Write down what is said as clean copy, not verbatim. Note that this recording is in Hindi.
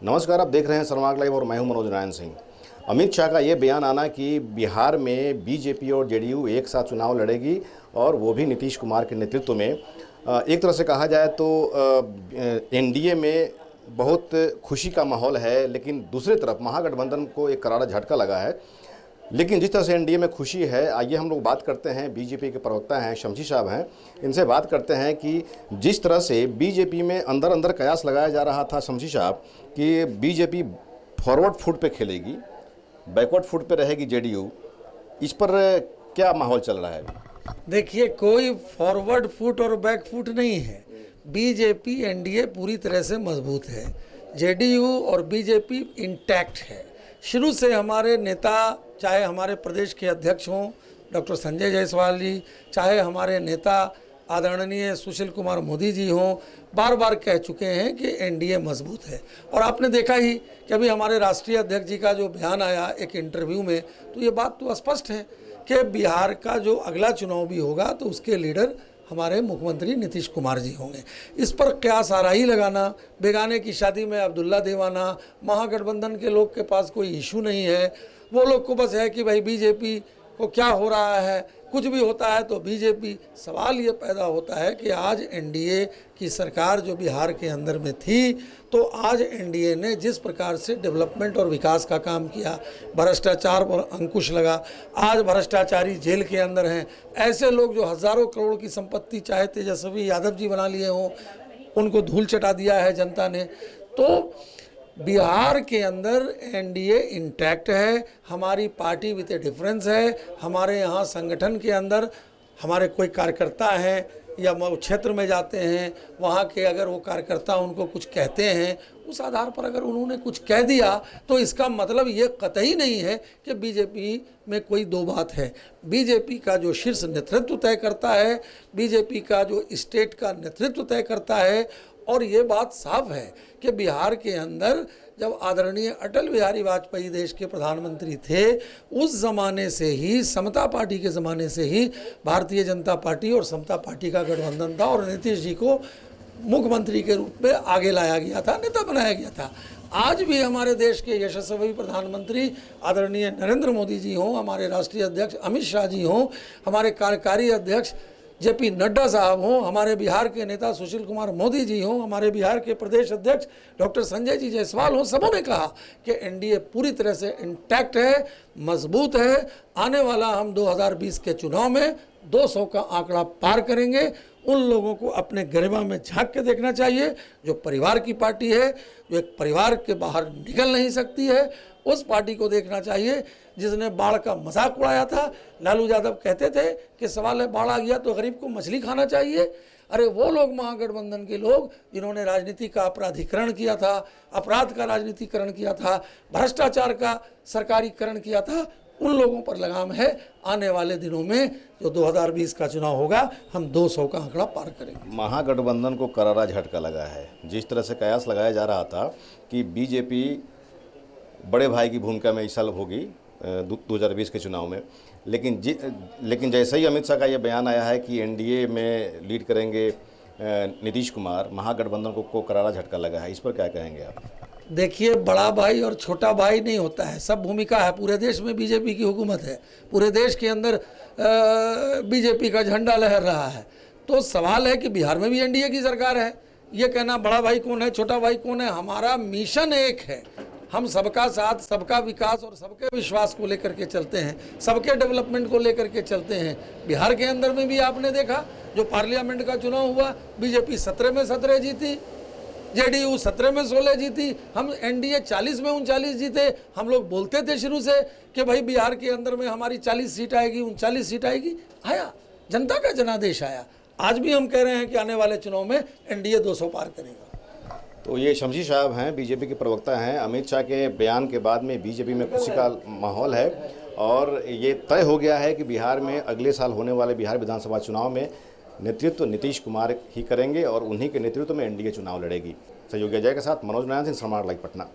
नमस्कार, आप देख रहे हैं सर्माग लाइव और मैं हूं मनोज नारायण सिंह। अमित शाह का ये बयान आना कि बिहार में बीजेपी और जेडीयू एक साथ चुनाव लड़ेगी और वो भी नीतीश कुमार के नेतृत्व में, एक तरह से कहा जाए तो एनडीए में बहुत खुशी का माहौल है, लेकिन दूसरी तरफ महागठबंधन को एक करारा झटका लगा है। लेकिन जिस तरह से एनडीए में खुशी है, आइए हम लोग बात करते हैं, बीजेपी के प्रवक्ता हैं शमशी साहब हैं, इनसे बात करते हैं कि जिस तरह से बीजेपी में अंदर अंदर कयास लगाया जा रहा था शमशी साहब कि बीजेपी फॉरवर्ड फुट पे खेलेगी, बैकवर्ड फुट पे रहेगी जेडीयू, इस पर क्या माहौल चल रहा है? देखिए, कोई फॉरवर्ड फुट और बैक फुट नहीं है। बीजेपी एनडीए पूरी तरह से मजबूत है, जेडीयू और बीजेपी इंटैक्ट है। शुरू से हमारे नेता, चाहे हमारे प्रदेश के अध्यक्ष हों डॉक्टर संजय जायसवाल जी, चाहे हमारे नेता आदरणीय सुशील कुमार मोदी जी हों, बार बार कह चुके हैं कि एनडीए मजबूत है। और आपने देखा ही कि अभी हमारे राष्ट्रीय अध्यक्ष जी का जो बयान आया एक इंटरव्यू में, तो ये बात तो स्पष्ट है कि बिहार का जो अगला चुनाव भी होगा तो उसके लीडर हमारे मुख्यमंत्री नीतीश कुमार जी होंगे। इस पर कयास आराही लगाना, बेगाने की शादी में अब्दुल्ला दीवाना, महागठबंधन के लोग के पास कोई इशू नहीं है, वो लोग को बस है कि भाई बीजेपी को क्या हो रहा है, कुछ भी होता है तो बीजेपी। सवाल ये पैदा होता है कि आज एनडीए की सरकार जो बिहार के अंदर में थी, तो आज एनडीए ने जिस प्रकार से डेवलपमेंट और विकास का काम किया, भ्रष्टाचार पर अंकुश लगा, आज भ्रष्टाचारी जेल के अंदर हैं, ऐसे लोग जो हज़ारों करोड़ की संपत्ति चाहे तेजस्वी यादव जी बना लिए हों, उनको धूल चटा दिया है जनता ने। तो बिहार के अंदर एनडीए इंटैक्ट है, हमारी पार्टी विद ए डिफरेंस है। हमारे यहाँ संगठन के अंदर हमारे कोई कार्यकर्ता हैं या क्षेत्र में जाते हैं, वहाँ के अगर वो कार्यकर्ता उनको कुछ कहते हैं, उस आधार पर अगर उन्होंने कुछ कह दिया तो इसका मतलब ये कतई नहीं है कि बीजेपी में कोई दो बात है। बीजेपी का जो शीर्ष नेतृत्व तय करता है, बीजेपी का जो स्टेट का नेतृत्व तय करता है। और ये बात साफ है कि बिहार के अंदर जब आदरणीय अटल बिहारी वाजपेयी देश के प्रधानमंत्री थे, उस ज़माने से ही, समता पार्टी के ज़माने से ही भारतीय जनता पार्टी और समता पार्टी का गठबंधन था और नीतीश जी को मुख्यमंत्री के रूप में आगे लाया गया था, नेता बनाया गया था। आज भी हमारे देश के यशस्वी प्रधानमंत्री आदरणीय नरेंद्र मोदी जी हों, हमारे राष्ट्रीय अध्यक्ष अमित शाह जी हों, हमारे कार्यकारी अध्यक्ष जेपी नड्डा साहब हों, हमारे बिहार के नेता सुशील कुमार मोदी जी हों, हमारे बिहार के प्रदेश अध्यक्ष डॉक्टर संजय जी जायसवाल हों, सबों ने कहा कि एनडीए पूरी तरह से इंटैक्ट है, मजबूत है। आने वाला हम 2020 के चुनाव में 200 का आंकड़ा पार करेंगे। उन लोगों को अपने गरिमा में झांक के देखना चाहिए जो परिवार की पार्टी है, जो एक परिवार के बाहर निकल नहीं सकती है। उस पार्टी को देखना चाहिए जिसने बाढ़ का मजाक उड़ाया था। लालू यादव कहते थे कि सवाल है बाढ़ आ गया तो गरीब को मछली खाना चाहिए। अरे वो लोग महागठबंधन के लोग जिन्होंने राजनीति का अपराधीकरण किया था, अपराध का राजनीतिकरण किया था, भ्रष्टाचार का सरकारीकरण किया था, उन लोगों पर लगाम है। आने वाले दिनों में जो 2020 का चुनाव होगा, हम 200 का आंकड़ा पार करेंगे। महागठबंधन को करारा झटका लगा है। जिस तरह से कयास लगाया जा रहा था कि बीजेपी बड़े भाई की भूमिका में इस साल होगी 2020 के चुनाव में, लेकिन जैसे ही अमित शाह का ये बयान आया है कि एनडीए में लीड करेंगे नीतीश कुमार, महागठबंधन को करारा झटका लगा है। इस पर क्या कहेंगे आप? देखिए, बड़ा भाई और छोटा भाई नहीं होता है, सब भूमिका है। पूरे देश में बीजेपी की हुकूमत है, पूरे देश के अंदर बीजेपी का झंडा लहर रहा है। तो सवाल है कि बिहार में भी एनडीए की सरकार है। ये कहना बड़ा भाई कौन है, छोटा भाई कौन है, हमारा मिशन एक है। हम सबका साथ, सबका विकास और सबके विश्वास को लेकर के चलते हैं, सबके डेवलपमेंट को लेकर के चलते हैं। बिहार के अंदर में भी आपने देखा जो पार्लियामेंट का चुनाव हुआ, बीजेपी 17 में 17 जीती, जेडीयू 17 में 16 जीती, हम एनडीए 40 में 39 जीते। हम लोग बोलते थे शुरू से कि भाई बिहार के अंदर में हमारी 40 सीट आएगी, 39 सीट आएगी, आया, जनता का जनादेश आया। आज भी हम कह रहे हैं कि आने वाले चुनाव में एनडीए 200 पार करेगा। तो ये शमशी साहब हैं, बीजेपी के प्रवक्ता हैं। अमित शाह के बयान के बाद में बीजेपी में खुशी का माहौल है और ये तय हो गया है कि बिहार में अगले साल होने वाले बिहार विधानसभा चुनाव में नेतृत्व नीतीश कुमार ही करेंगे और उन्हीं के नेतृत्व में एनडीए चुनाव लड़ेगी। सहयोगी अजय के साथ मनोज नारायण सिंह, सर्माग लाइव, पटना।